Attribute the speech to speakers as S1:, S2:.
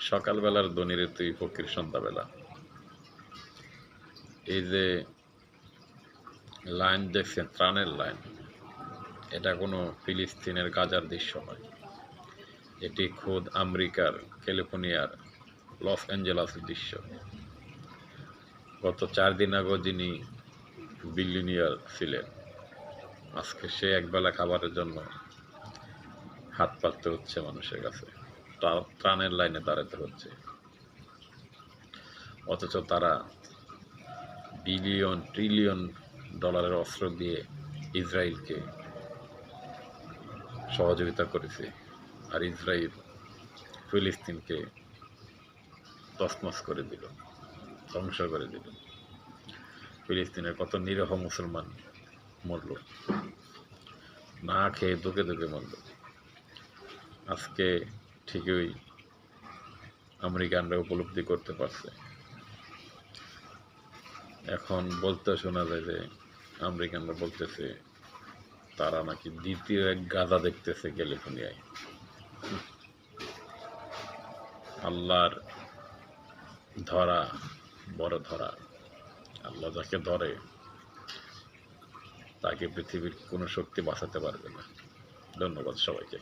S1: সকালবেলার ধনীরে তুই ফকির সন্ধ্যাবেলা। এই যে লাইন দেখছেন, ত্রাণের লাইন, এটা কোনো ফিলিস্তিনের গাজার দৃশ্য নয়। এটি খোদ আমেরিকার ক্যালিফোর্নিয়ার লস অ্যাঞ্জেলাসের দৃশ্য। গত 4 দিন আগে যিনি বিলিয়নিয়ার ছিলেন, আজকে সে একবেলা খাবারের জন্য হাত পাততে হচ্ছে মানুষের কাছে, ত্রাণের লাইনে দাঁড়াতে হচ্ছে। অথচ তারা বিলিয়ন ট্রিলিয়ন ডলারের অস্ত্র দিয়ে ইসরায়েলকে সহযোগিতা করেছে, আর ইসরায়েল ফিলিস্তিনকে তছনছ করে দিল, ধ্বংস করে দিল। ফিলিস্তিনের কত নিরীহ মুসলমান মরল, না খেয়ে ধুকে ধুকে মরল। আজকে ঠিকই আমেরিকানরা উপলব্ধি করতে পারছে। এখন বলতে শোনা যায় যে আমেরিকানরা বলতেছে তারা নাকি দ্বিতীয় এক গাজা দেখতেছে ক্যালিফোর্নিয়ায়। আল্লাহর ধরা বড় ধরা। আল্লাহ যাকে ধরে তাকে পৃথিবীর কোনো শক্তি বাঁচাতে পারবে না। ধন্যবাদ সবাইকে।